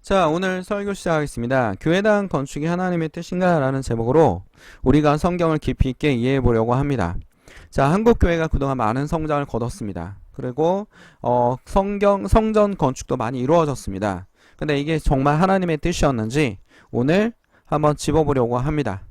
자, 오늘 설교 시작하겠습니다. 교회당 건축이 하나님의 뜻인가? 라는 제목으로 우리가 성경을 깊이 있게 이해해 보려고 합니다. 자, 한국교회가 그동안 많은 성장을 거뒀습니다. 그리고 성전 건축도 많이 이루어졌습니다. 근데 이게 정말 하나님의 뜻이었는지 오늘 한번 짚어보려고 합니다.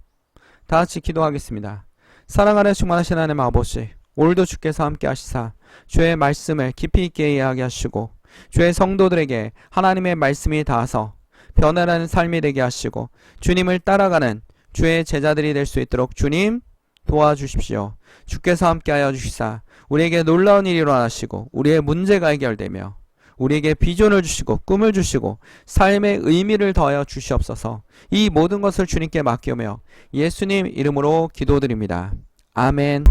다 같이 기도하겠습니다. 사랑하는 충만하신 하나님 아버지, 오늘도 주께서 함께 하시사 주의 말씀을 깊이 있게 이해하게 하시고 주의 성도들에게 하나님의 말씀이 닿아서 변화라는 삶이 되게 하시고 주님을 따라가는 주의 제자들이 될 수 있도록 주님 도와주십시오. 주께서 함께하여 주시사 우리에게 놀라운 일이 일어나시고 우리의 문제가 해결되며 우리에게 비전을 주시고 꿈을 주시고 삶의 의미를 더하여 주시옵소서. 이 모든 것을 주님께 맡기며 예수님 이름으로 기도드립니다. 아멘.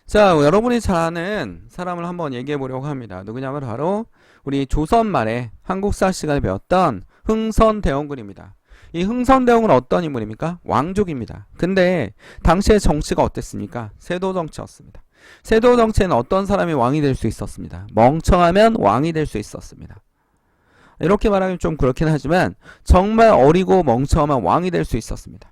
자, 여러분이 잘 아는 사람을 한번 얘기해 보려고 합니다. 누구냐면 바로 우리 조선 말에 한국사 시간에 배웠던 흥선대원군입니다. 이 흥선대원군은 어떤 인물입니까? 왕족입니다. 근데 당시의 정치가 어땠습니까? 세도 정치였습니다. 세도 정치에는 어떤 사람이 왕이 될 수 있었습니다. 멍청하면 왕이 될 수 있었습니다. 이렇게 말하면 좀 그렇긴 하지만 정말 어리고 멍청하면 왕이 될 수 있었습니다.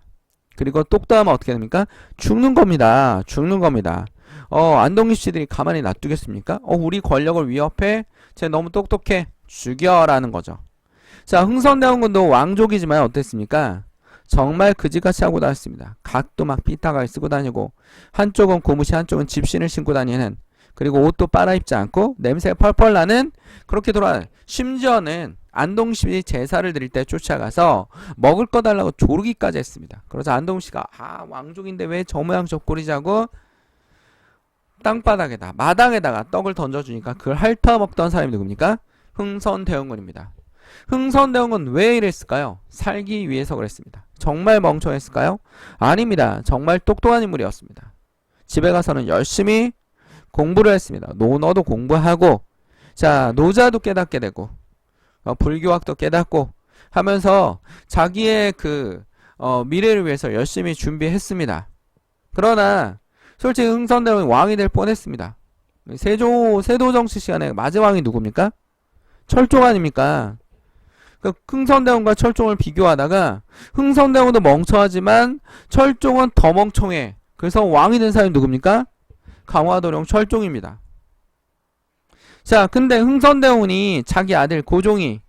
그리고 똑똑하면 어떻게 됩니까? 죽는 겁니다. 죽는 겁니다. 안동립 씨들이 가만히 놔두겠습니까? 우리 권력을 위협해? 쟤 너무 똑똑해. 죽여라는 거죠. 자, 흥선대원군도 왕족이지만 어땠습니까? 정말 그지같이 하고 다녔습니다. 갓도 막 삐딱하게 쓰고 다니고 한쪽은 고무신 한쪽은 집신을 신고 다니는, 그리고 옷도 빨아입지 않고 냄새가 펄펄 나는 그렇게 심지어는 안동시이 제사를 드릴 때 쫓아가서 먹을 거 달라고 조르기까지 했습니다. 그래서 안동시가 왕족인데 왜 저 모양 저 꼴이자고 땅바닥에다 마당에다가 떡을 던져주니까 그걸 핥아먹던 사람이 누굽니까? 흥선대원군입니다. 흥선대원군 왜 이랬을까요? 살기 위해서 그랬습니다. 정말 멍청했을까요? 아닙니다. 정말 똑똑한 인물이었습니다. 집에 가서는 열심히 공부를 했습니다. 논어도 공부하고, 자, 노자도 깨닫게 되고, 불교학도 깨닫고 하면서 자기의 미래를 위해서 열심히 준비했습니다. 그러나 솔직히 흥선대원이 왕이 될 뻔했습니다. 세도 정치 시간에 마지왕이 누굽니까? 철종 아닙니까? 흥선대원과 철종을 비교하다가 흥선대원도 멍청하지만 철종은 더 멍청해. 그래서 왕이 된 사람이 누굽니까? 강화도령 철종입니다. 자, 근데 흥선대원이 자기 아들 고종이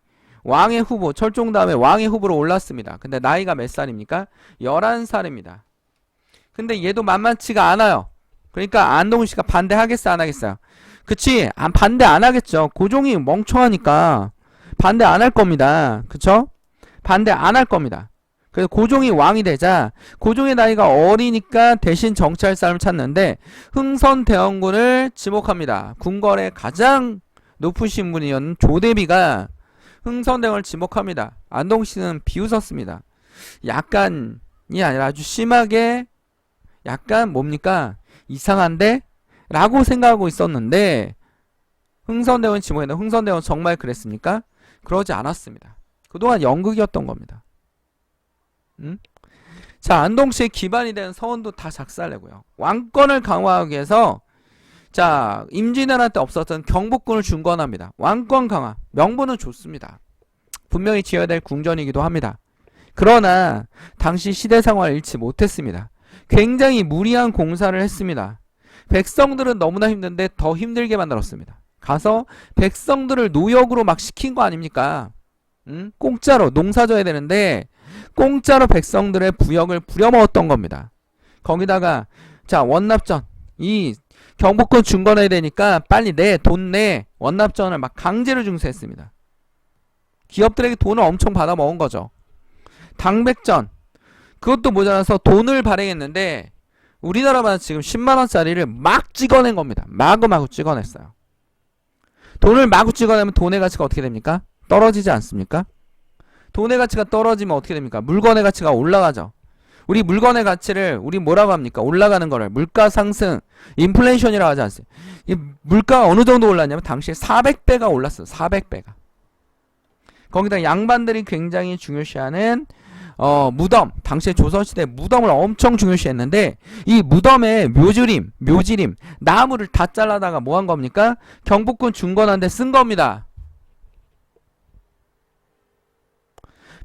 왕의 후보, 철종 다음에 왕의 후보로 올랐습니다. 근데 나이가 몇 살입니까? 11살입니다. 근데 얘도 만만치가 않아요. 그러니까 안동시가 반대하겠어, 안 하겠어요? 그치? 반대 안 하겠죠. 고종이 멍청하니까 반대 안 할 겁니다. 그쵸? 반대 안 할 겁니다. 그래서 고종이 왕이 되자 고종의 나이가 어리니까 대신 정치할 사람을 찾는데 흥선대원군을 지목합니다. 궁궐의 가장 높으신 분이었는 조대비가 흥선대원을 지목합니다. 안동시는 비웃었습니다. 약간이 아니라 아주 심하게 약간 뭡니까? 이상한데? 라고 생각하고 있었는데 흥선대원 지목했는데 흥선대원 정말 그랬습니까? 그러지 않았습니다. 그동안 연극이었던 겁니다. 자, 안동시의 기반이 된 서원도 다 작살내고요. 왕권을 강화하기 위해서 자, 임진왜란 때 없었던 경복궁을 중건합니다. 왕권 강화. 명분은 좋습니다. 분명히 지어야 될 궁전이기도 합니다. 그러나 당시 시대 상황을 잃지 못했습니다. 굉장히 무리한 공사를 했습니다. 백성들은 너무나 힘든데 더 힘들게 만들었습니다. 가서 백성들을 노역으로 막 시킨 거 아닙니까? 공짜로 농사 져야 되는데 공짜로 백성들의 부역을 부려먹었던 겁니다. 거기다가 자, 원납전, 이 경복궁 중건해야 되니까 빨리 돈 내, 원납전을 막 강제로 중수했습니다. 기업들에게 돈을 엄청 받아 먹은 거죠. 당백전, 그것도 모자라서 돈을 발행했는데 우리나라만 지금 10만원짜리를 막 찍어낸 겁니다. 마구마구 찍어냈어요. 돈을 마구 찍어내면 돈의 가치가 어떻게 됩니까? 떨어지지 않습니까? 돈의 가치가 떨어지면 어떻게 됩니까? 물건의 가치가 올라가죠. 우리 물건의 가치를 우리 뭐라고 합니까? 올라가는 거를 물가 상승, 인플레이션이라고 하지 않습니까? 이 물가가 어느 정도 올랐냐면 당시에 400배가 올랐어요. 400배가. 거기다 양반들이 굉장히 중요시하는 무덤, 당시에 조선시대 무덤을 엄청 중요시했는데 이 무덤에 묘지림, 나무를 다 잘라다가 뭐 한 겁니까? 경복궁 중건한데 쓴 겁니다.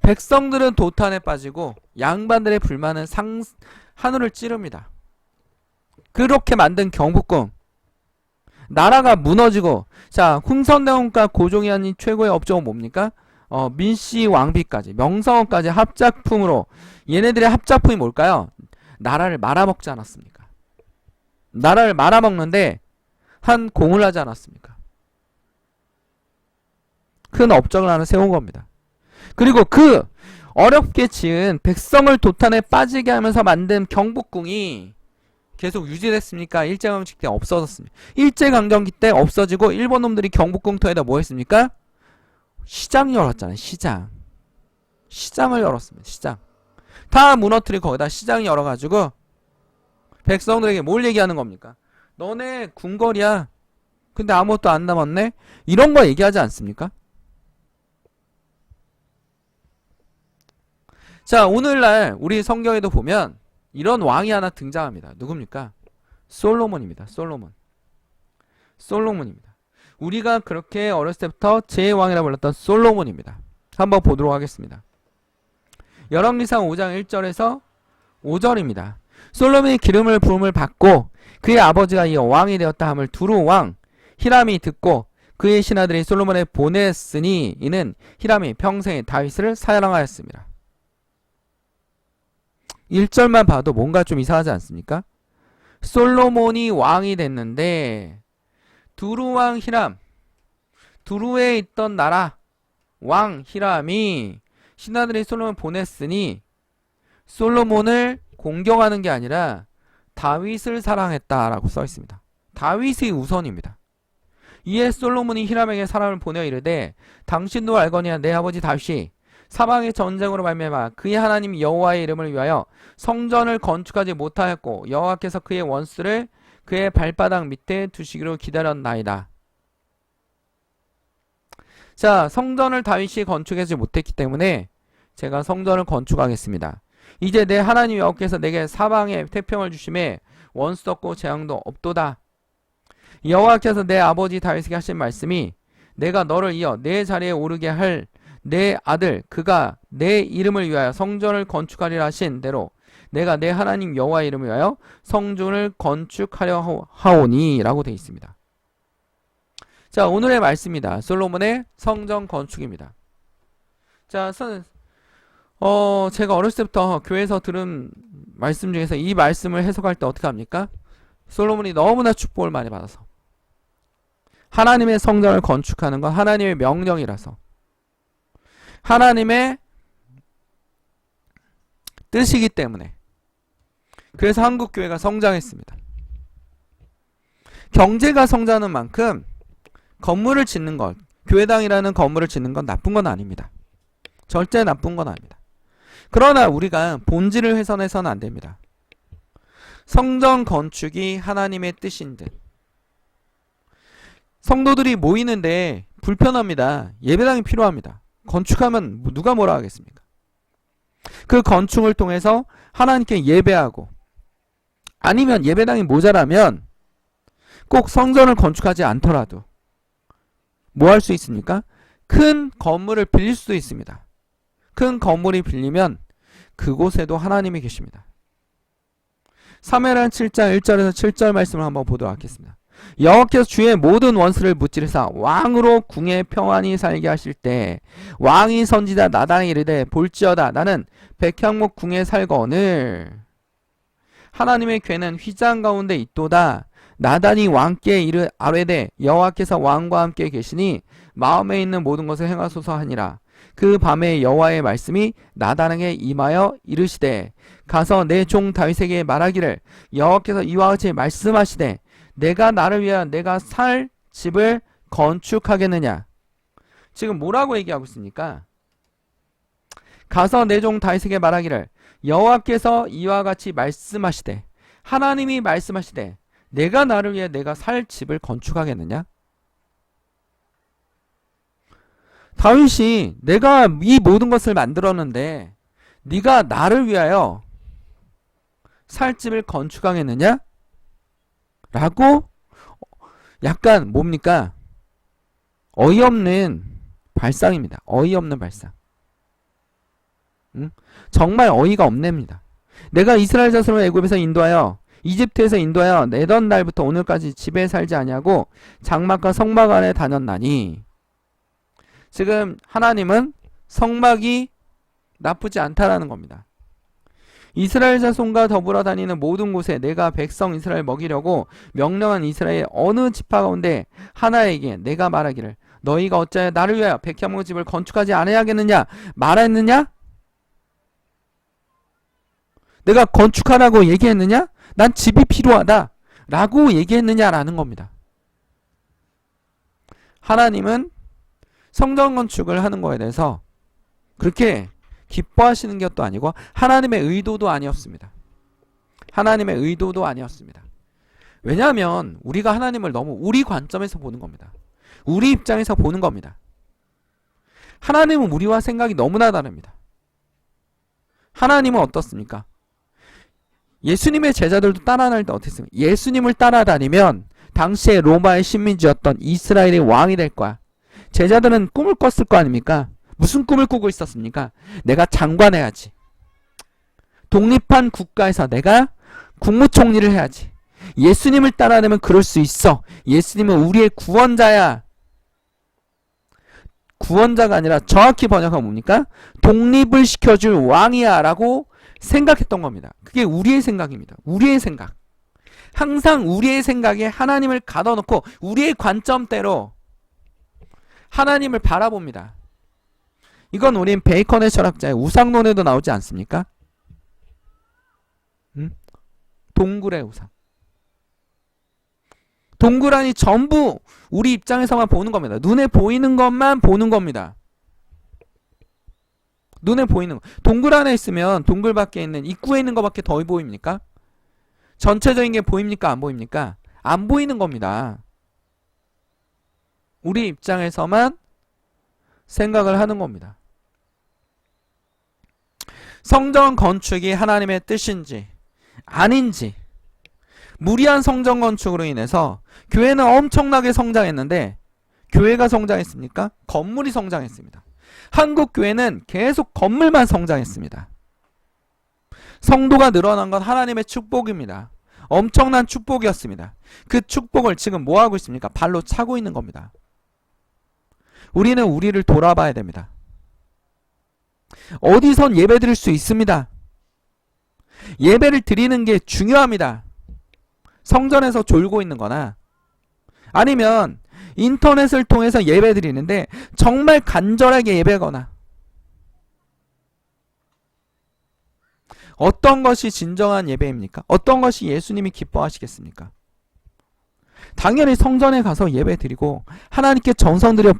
백성들은 도탄에 빠지고 양반들의 불만은 하늘을 찌릅니다. 그렇게 만든 경복궁, 나라가 무너지고, 자, 흥선대원과 고종이한이 최고의 업적은 뭡니까? 민씨 왕비까지, 명성황까지 합작품으로, 얘네들의 합작품이 뭘까요? 나라를 말아먹지 않았습니까? 나라를 말아먹는데 한 공을 하지 않았습니까? 큰 업적을 하나 세운 겁니다. 그리고 그 어렵게 지은 백성을 도탄에 빠지게 하면서 만든 경복궁이 계속 유지됐습니까? 일제강점기 때 없어졌습니다. 일제강점기 때 없어지고 일본 놈들이 경복궁 터에다 뭐 했습니까? 시장 열었잖아요. 시장을 열었습니다. 시장. 다 무너뜨리고 거기다 시장 열어가지고 백성들에게 뭘 얘기하는 겁니까? 너네 궁궐이야. 근데 아무것도 안 남았네? 이런 거 얘기하지 않습니까? 자, 오늘날 우리 성경에도 보면 이런 왕이 하나 등장합니다. 누굽니까? 솔로몬입니다. 솔로몬입니다. 우리가 그렇게 어렸을 때부터 제 왕이라 불렀던 솔로몬입니다. 한번 보도록 하겠습니다. 열왕기상 5장 1절에서 5절입니다. 솔로몬이 기름을 부음을 받고 그의 아버지가 이어 왕이 되었다 함을 두루 왕 히람이 듣고 그의 신하들이 솔로몬에 보냈으니 이는 히람이 평생에 다윗을 사랑하였습니다. 1절만 봐도 뭔가 좀 이상하지 않습니까? 솔로몬이 왕이 됐는데 두루왕 히람, 두루에 있던 나라 왕 히람이 신하들이 솔로몬을 보냈으니 솔로몬을 공경하는 게 아니라 다윗을 사랑했다라고 써 있습니다. 다윗이 우선입니다. 이에 솔로몬이 히람에게 사람을 보내어 이르되 당신도 알거니와 내 아버지 다윗이 사방의 전쟁으로 말미암아 그의 하나님 여호와의 이름을 위하여 성전을 건축하지 못하였고 여호와께서 그의 원수를 그의 발바닥 밑에 두시기로 기다렸나이다. 자, 성전을 다윗이 건축하지 못했기 때문에 제가 성전을 건축하겠습니다. 이제 내 하나님 여호와께서 내게 사방에 태평을 주심에 원수도 없고 재앙도 없도다. 여호와께서 내 아버지 다윗에게 하신 말씀이 내가 너를 이어 내 자리에 오르게 할 내 아들 그가 내 이름을 위하여 성전을 건축하리라 하신 대로 내가 내 하나님 여호와의 이름을 위하여 성전을 건축하려 하오니 라고 되어 있습니다. 자, 오늘의 말씀입니다. 솔로몬의 성전 건축입니다. 자, 제가 어렸을 때부터 교회에서 들은 말씀 중에서 이 말씀을 해석할 때 어떻게 합니까? 솔로몬이 너무나 축복을 많이 받아서 하나님의 성전을 건축하는 건 하나님의 명령이라서 하나님의 뜻이기 때문에 그래서 한국교회가 성장했습니다. 경제가 성장하는 만큼 건물을 짓는 것, 교회당이라는 건물을 짓는 건 나쁜 건 아닙니다. 절대 나쁜 건 아닙니다. 그러나 우리가 본질을 훼손해서는 안 됩니다. 성전 건축이 하나님의 뜻인 듯. 성도들이 모이는데 불편합니다. 예배당이 필요합니다. 건축하면 누가 뭐라 하겠습니까? 그 건축을 통해서 하나님께 예배하고 아니면 예배당이 모자라면 꼭 성전을 건축하지 않더라도 뭐 할 수 있습니까? 큰 건물을 빌릴 수도 있습니다. 큰 건물이 빌리면 그곳에도 하나님이 계십니다. 사무엘하 7장 1절에서 7절 말씀을 한번 보도록 하겠습니다. 여호와께서 주의 모든 원수를 무찌르사 왕으로 궁에 평안히 살게 하실 때 왕이 선지자 나단에 이르되 볼지어다 나는 백향목 궁에 살거늘 하나님의 궤는 휘장 가운데 있도다. 나단이 왕께 아뢰되 여호와께서 왕과 함께 계시니 마음에 있는 모든 것을 행하소서 하니라. 그 밤에 여호와의 말씀이 나단에게 임하여 이르시되 가서 내 종 다윗에게 말하기를 여호와께서 이와 같이 말씀하시되 내가 나를 위하여 내가 살 집을 건축하겠느냐. 지금 뭐라고 얘기하고 있습니까? 가서 내 종 다윗에게 말하기를 여호와께서 이와 같이 말씀하시되 하나님이 말씀하시되 내가 나를 위해 내가 살 집을 건축하겠느냐? 다윗이 내가 이 모든 것을 만들었는데 네가 나를 위하여 살 집을 건축하겠느냐? 라고 약간 뭡니까? 어이없는 발상입니다. 어이없는 발상. 응? 정말 어이가 없냅니다. 내가 이스라엘 자손을 애굽에서 인도하여 이집트에서 인도하여 내던 날부터 오늘까지 집에 살지 아니하고 장막과 성막 안에 다녔나니. 지금 하나님은 성막이 나쁘지 않다라는 겁니다. 이스라엘 자손과 더불어 다니는 모든 곳에 내가 백성 이스라엘 먹이려고 명령한 이스라엘 어느 지파 가운데 하나에게 내가 말하기를 너희가 어찌하여 나를 위하여 백향목 집을 건축하지 않아야겠느냐 말했느냐? 내가 건축하라고 얘기했느냐? 난 집이 필요하다 라고 얘기했느냐라는 겁니다. 하나님은 성전 건축을 하는 거에 대해서 그렇게 기뻐하시는 것도 아니고 하나님의 의도도 아니었습니다. 하나님의 의도도 아니었습니다. 왜냐하면 우리가 하나님을 너무 우리 관점에서 보는 겁니다. 우리 입장에서 보는 겁니다. 하나님은 우리와 생각이 너무나 다릅니다. 하나님은 어떻습니까? 예수님의 제자들도 따라다닐 때 어땠습니까? 예수님을 따라다니면 당시에 로마의 식민지였던 이스라엘의 왕이 될 거야. 제자들은 꿈을 꿨을 거 아닙니까? 무슨 꿈을 꾸고 있었습니까? 내가 장관해야지. 독립한 국가에서 내가 국무총리를 해야지. 예수님을 따라다니면 그럴 수 있어. 예수님은 우리의 구원자야. 구원자가 아니라 정확히 번역하면 뭡니까? 독립을 시켜줄 왕이야 라고 생각했던 겁니다. 그게 우리의 생각입니다. 우리의 생각. 항상 우리의 생각에 하나님을 가둬놓고 우리의 관점대로 하나님을 바라봅니다. 이건 우린 베이컨의 철학자의 우상론에도 나오지 않습니까? 동굴의 우상. 동그라니 전부 우리 입장에서만 보는 겁니다. 눈에 보이는 것만 보는 겁니다. 눈에 보이는 거. 동굴 안에 있으면 동굴 밖에 있는 입구에 있는 것밖에 더 보입니까? 전체적인 게 보입니까? 안 보입니까? 안 보이는 겁니다. 우리 입장에서만 생각을 하는 겁니다. 성전 건축이 하나님의 뜻인지 아닌지, 무리한 성전 건축으로 인해서 교회는 엄청나게 성장했는데 교회가 성장했습니까? 건물이 성장했습니다. 한국 교회는 계속 건물만 성장했습니다. 성도가 늘어난 건 하나님의 축복입니다. 엄청난 축복이었습니다. 그 축복을 지금 뭐 하고 있습니까? 발로 차고 있는 겁니다. 우리는 우리를 돌아봐야 됩니다. 어디선 예배 드릴 수 있습니다. 예배를 드리는 게 중요합니다. 성전에서 졸고 있는 거나 아니면 인터넷을 통해서 예배 드리는데 정말 간절하게 예배거나 어떤 것이 진정한 예배입니까? 어떤 것이 예수님이 기뻐하시겠습니까? 당연히 성전에 가서 예배 드리고 하나님께 정성 들여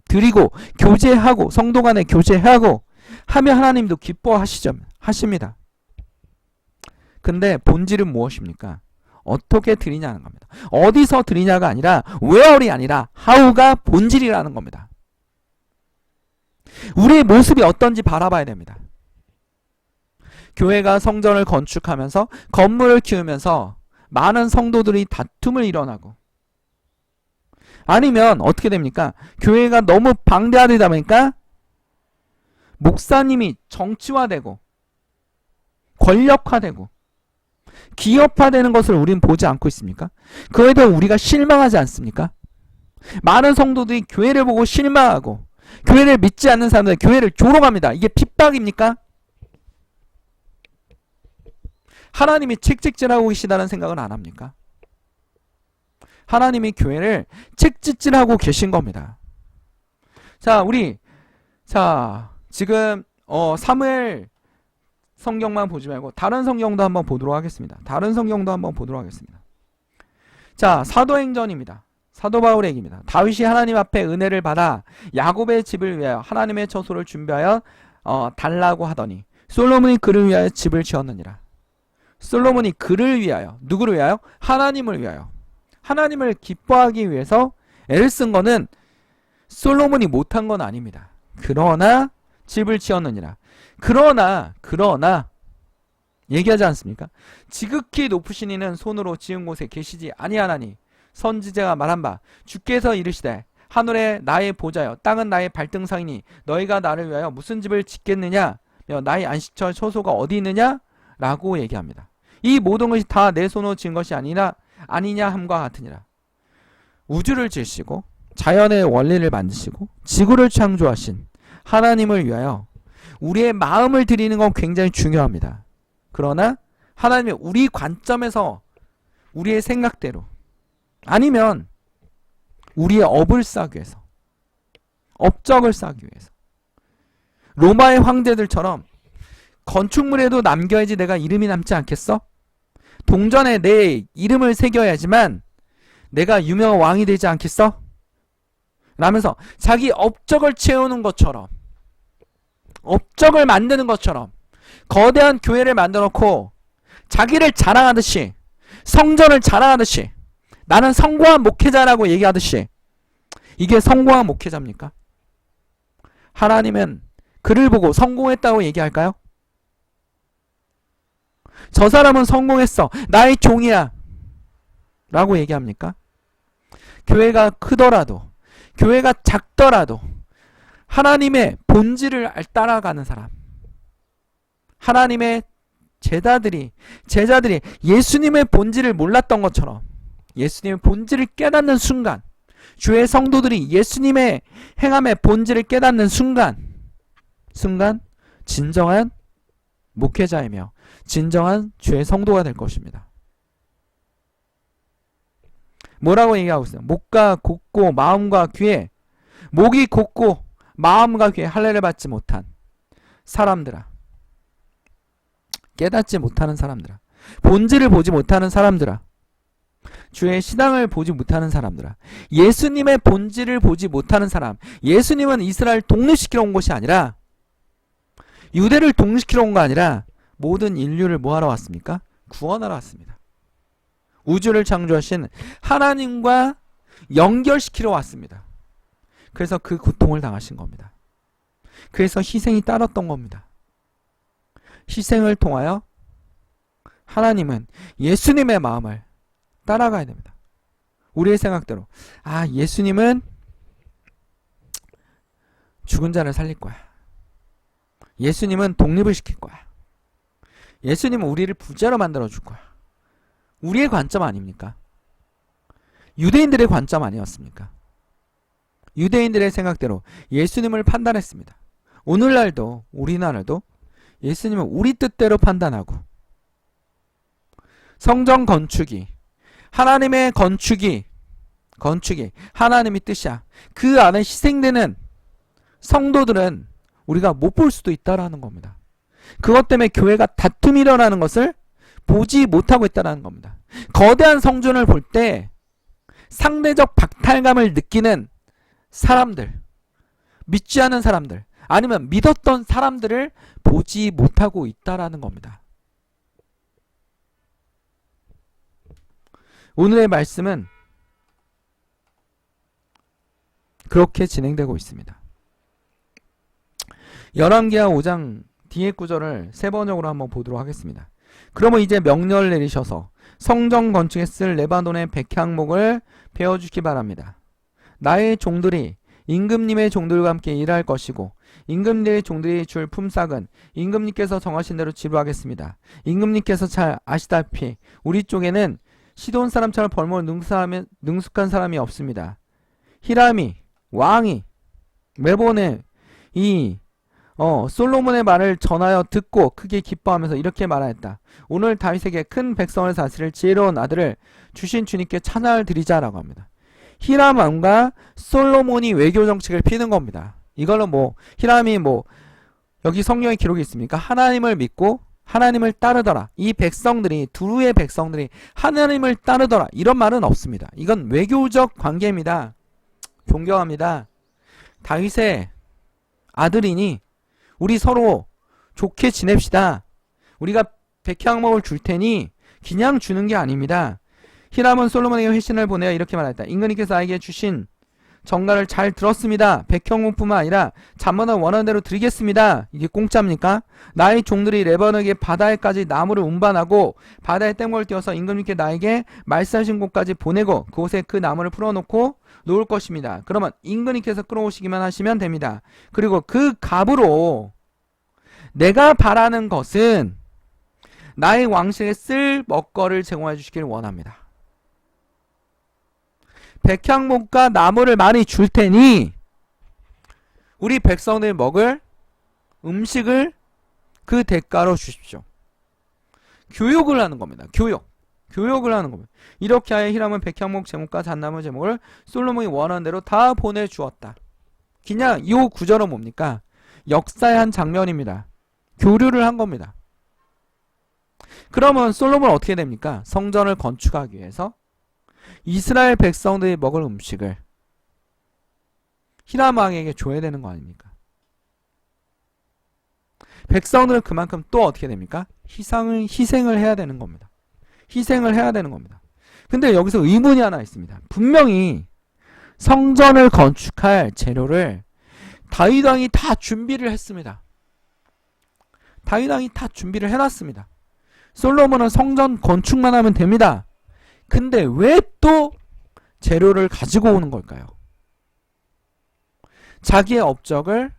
드리고 교제하고 성도 간에 교제하고 하면 하나님도 기뻐하십니다. 근데 본질은 무엇입니까? 어떻게 드리냐는 겁니다. 어디서 드리냐가 아니라 where이 아니라 how가 본질이라는 겁니다. 우리의 모습이 어떤지 바라봐야 됩니다. 교회가 성전을 건축하면서 건물을 키우면서 많은 성도들이 다툼을 일어나고 아니면 어떻게 됩니까? 교회가 너무 방대하다 보니까 목사님이 정치화되고 권력화되고 기업화되는 것을 우리는 보지 않고 있습니까? 그에 대해 우리가 실망하지 않습니까? 많은 성도들이 교회를 보고 실망하고 교회를 믿지 않는 사람들은 교회를 조롱합니다. 이게 핍박입니까? 하나님이 책찍질하고 계시다는 생각은 안 합니까? 하나님이 교회를 책찍질하고 계신 겁니다. 자, 지금 사무엘 성경만 보지 말고 다른 성경도 한번 보도록 하겠습니다. 자, 사도행전입니다. 사도 바울의 얘기입니다. 다윗이 하나님 앞에 은혜를 받아 야곱의 집을 위하여 하나님의 처소를 준비하여 달라고 하더니 솔로몬이 그를 위하여 집을 지었느니라. 솔로몬이 그를 위하여, 누구를 위하여? 하나님을 위하여, 하나님을 기뻐하기 위해서 애를 쓴 거는 솔로몬이 못한 건 아닙니다. 그러나 집을 지었느니라. 그러나 얘기하지 않습니까? 지극히 높으신 이는 손으로 지은 곳에 계시지 아니하나니 선지자가 말한 바 주께서 이르시되 하늘에 나의 보좌여 땅은 나의 발등상이니 너희가 나를 위하여 무슨 집을 짓겠느냐, 나의 안식처 처소가 어디 있느냐 라고 얘기합니다. 이 모든 것이 다 내 손으로 지은 것이 아니냐 함과 같으니라. 우주를 지으시고 자연의 원리를 만드시고 지구를 창조하신 하나님을 위하여 우리의 마음을 드리는 건 굉장히 중요합니다. 그러나 하나님이 우리 관점에서 우리의 생각대로, 아니면 우리의 업을 쌓기 위해서, 업적을 쌓기 위해서, 로마의 황제들처럼 건축물에도 남겨야지 내가 이름이 남지 않겠어? 동전에 내 이름을 새겨야지만 내가 유명한 왕이 되지 않겠어? 라면서 자기 업적을 채우는 것처럼, 업적을 만드는 것처럼 거대한 교회를 만들어 놓고 자기를 자랑하듯이, 성전을 자랑하듯이, 나는 성공한 목회자라고 얘기하듯이, 이게 성공한 목회자입니까? 하나님은 그를 보고 성공했다고 얘기할까요? 저 사람은 성공했어, 나의 종이야 라고 얘기합니까? 교회가 크더라도, 교회가 작더라도 하나님의 본질을 따라가는 사람, 하나님의 제자들이 예수님의 본질을 몰랐던 것처럼 예수님의 본질을 깨닫는 순간, 주의 성도들이 예수님의 행함의 본질을 깨닫는 순간 진정한 목회자이며 진정한 주의 성도가 될 것입니다. 뭐라고 얘기하고 있어요? 목과 곧고 마음과 귀에, 목이 곧고 마음과 귀에 할례를 받지 못한 사람들아, 깨닫지 못하는 사람들아, 본질을 보지 못하는 사람들아, 주의 신앙을 보지 못하는 사람들아, 예수님의 본질을 보지 못하는 사람. 예수님은 이스라엘 독립시키러 온 것이 아니라, 유대를 독립시키러 온 거 아니라 모든 인류를 뭐하러 왔습니까? 구원하러 왔습니다. 우주를 창조하신 하나님과 연결시키러 왔습니다. 그래서 그 고통을 당하신 겁니다. 그래서 희생이 따랐던 겁니다. 희생을 통하여 하나님은 예수님의 마음을 따라가야 됩니다. 우리의 생각대로, 예수님은 죽은 자를 살릴 거야, 예수님은 독립을 시킬 거야, 예수님은 우리를 부자로 만들어 줄 거야. 우리의 관점 아닙니까? 유대인들의 관점 아니었습니까? 유대인들의 생각대로 예수님을 판단했습니다. 오늘날도, 우리나라도 예수님은 우리 뜻대로 판단하고, 성전 건축이, 하나님의 건축이 하나님의 뜻이야. 그 안에 희생되는 성도들은 우리가 못 볼 수도 있다라는 겁니다. 그것 때문에 교회가 다툼이 일어나는 것을 보지 못하고 있다는 겁니다. 거대한 성전을 볼 때 상대적 박탈감을 느끼는 사람들, 믿지 않은 사람들, 아니면 믿었던 사람들을 보지 못하고 있다라는 겁니다. 오늘의 말씀은 그렇게 진행되고 있습니다. 열왕기하 5장 뒤에 구절을 세 번역으로 한번 보도록 하겠습니다. 그러면 이제 명령을 내리셔서 성전 건축에 쓸 레바논의 백향목을 베어주시기 바랍니다. 나의 종들이 임금님의 종들과 함께 일할 것이고 임금님의 종들이 줄 품삯은 임금님께서 정하신 대로 지불하겠습니다. 임금님께서 잘 아시다시피 우리 쪽에는 시돈 사람처럼 벌목을 능숙한 사람이 없습니다. 히람이 왕이 매번에 이 솔로몬의 말을 전하여 듣고 크게 기뻐하면서 이렇게 말하였다. 오늘 다윗에게 큰 백성을 다스릴 지혜로운 아들을 주신 주님께 찬양을 드리자라고 합니다. 히람 왕과 솔로몬이 외교 정책을 피는 겁니다. 이걸로 히람이 여기 성경에 기록이 있습니까? 하나님을 믿고 하나님을 따르더라. 이 백성들이, 두루의 백성들이 하나님을 따르더라. 이런 말은 없습니다. 이건 외교적 관계입니다. 존경합니다. 다윗의 아들이니 우리 서로 좋게 지냅시다. 우리가 백향목을 줄 테니 그냥 주는 게 아닙니다. 히람은 솔로몬에게 회신을 보내어 이렇게 말했다. 임금님께서 나에게 주신 정가를 잘 들었습니다. 백향목뿐만 아니라 잠마다 원하는 대로 드리겠습니다. 이게 공짜입니까? 나의 종들이 레바논에게 바다에까지 나무를 운반하고 바다에 뗏목을 띄워서 임금님께 나에게 말씀하신 곳까지 보내고 그곳에 그 나무를 풀어놓고 놓을 것입니다. 그러면 임금님께서 끌어오시기만 하시면 됩니다. 그리고 그 값으로 내가 바라는 것은 나의 왕실에 쓸 먹거리를 제공해 주시길 원합니다. 백향목과 나무를 많이 줄 테니 우리 백성들이 먹을 음식을 그 대가로 주십시오. 교육을 하는 겁니다. 교육을 하는 겁니다. 이렇게 하여 히람은 백향목 제목과 잣나무 제목을 솔로몬이 원하는 대로 다 보내주었다. 그냥 이 구절은 뭡니까? 역사의 한 장면입니다. 교류를 한 겁니다. 그러면 솔로몬은 어떻게 됩니까? 성전을 건축하기 위해서 이스라엘 백성들이 먹을 음식을 히람 왕에게 줘야 되는 거 아닙니까? 백성들은 그만큼 또 어떻게 됩니까? 희생을 해야 되는 겁니다. 희생을 해야 되는 겁니다. 근데 여기서 의문이 하나 있습니다. 분명히 성전을 건축할 재료를 다윗 왕이 다 준비를 했습니다. 다윗 왕이 다 준비를 해놨습니다. 솔로몬은 성전 건축만 하면 됩니다. 근데 왜 또 재료를 가지고 오는 걸까요? 자기의 업적을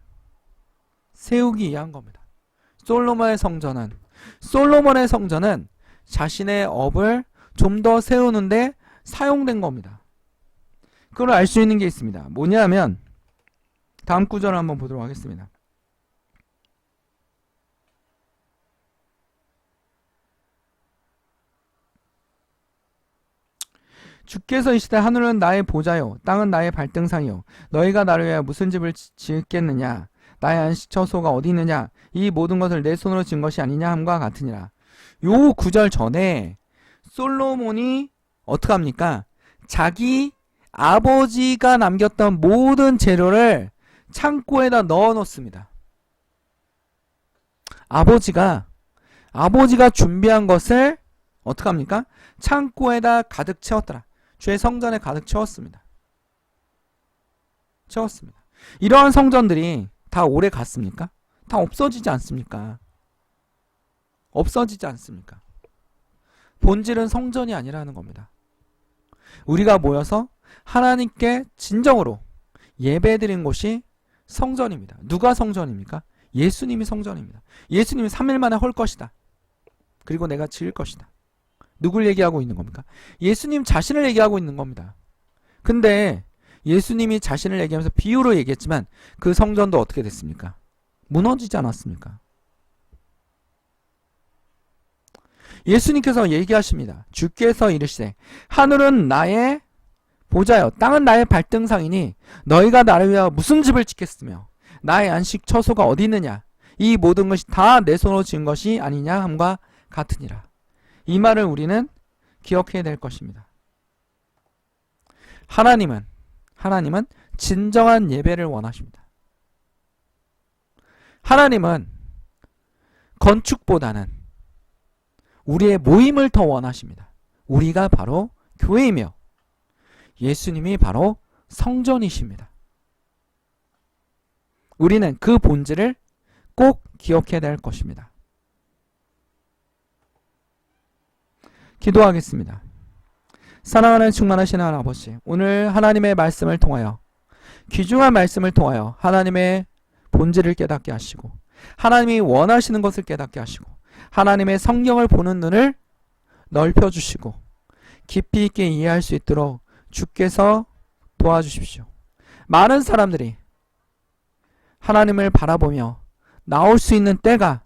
세우기 위한 겁니다. 솔로몬의 성전은 자신의 업을 좀 더 세우는데 사용된 겁니다. 그걸 알 수 있는 게 있습니다. 뭐냐면 다음 구절을 한번 보도록 하겠습니다. 주께서 이시되 하늘은 나의 보좌요 땅은 나의 발등상이요 너희가 나를 위하여 무슨 집을 짓겠느냐 나의 안식 처소가 어디 있느냐 이 모든 것을 내 손으로 지은 것이 아니냐 함과 같으니라. 요 구절 전에 솔로몬이 어떻게 합니까? 자기 아버지가 남겼던 모든 재료를 창고에다 넣어 놓습니다. 아버지가 준비한 것을 어떻게 합니까? 창고에다 가득 채웠더라. 주의 성전에 가득 채웠습니다. 이러한 성전들이 다 오래 갔습니까? 다 없어지지 않습니까? 본질은 성전이 아니라는 겁니다. 우리가 모여서 하나님께 진정으로 예배드린 곳이 성전입니다. 누가 성전입니까? 예수님이 성전입니다. 예수님이 3일 만에 헐 것이다. 그리고 내가 지을 것이다. 누굴 얘기하고 있는 겁니까? 예수님 자신을 얘기하고 있는 겁니다. 근데 예수님이 자신을 얘기하면서 비유로 얘기했지만 그 성전도 어떻게 됐습니까? 무너지지 않았습니까? 예수님께서 얘기하십니다. 주께서 이르시되 하늘은 나의 보좌요 땅은 나의 발등상이니 너희가 나를 위하여 무슨 집을 짓겠으며 나의 안식 처소가 어디 있느냐 이 모든 것이 다 내 손으로 지은 것이 아니냐 함과 같으니라. 이 말을 우리는 기억해야 될 것입니다. 하나님은 진정한 예배를 원하십니다. 하나님은 건축보다는 우리의 모임을 더 원하십니다. 우리가 바로 교회이며 예수님이 바로 성전이십니다. 우리는 그 본질을 꼭 기억해야 될 것입니다. 기도하겠습니다. 사랑하는 충만하신 하나님 아버지, 오늘 하나님의 말씀을 통하여 귀중한 말씀을 통하여 하나님의 본질을 깨닫게 하시고 하나님이 원하시는 것을 깨닫게 하시고 하나님의 성경을 보는 눈을 넓혀주시고 깊이 있게 이해할 수 있도록 주께서 도와주십시오. 많은 사람들이 하나님을 바라보며 나올 수 있는 때가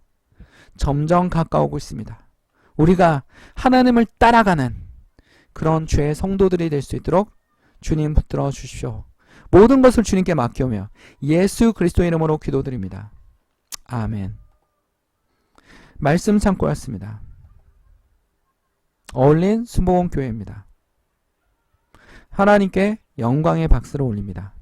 점점 가까우고 있습니다. 우리가 하나님을 따라가는 그런 죄의 성도들이 될 수 있도록 주님 붙들어 주십시오. 모든 것을 주님께 맡겨오며 예수 그리스도 이름으로 기도드립니다. 아멘. 말씀 창고였습니다. 어울린 순복음 교회입니다. 하나님께 영광의 박수를 올립니다.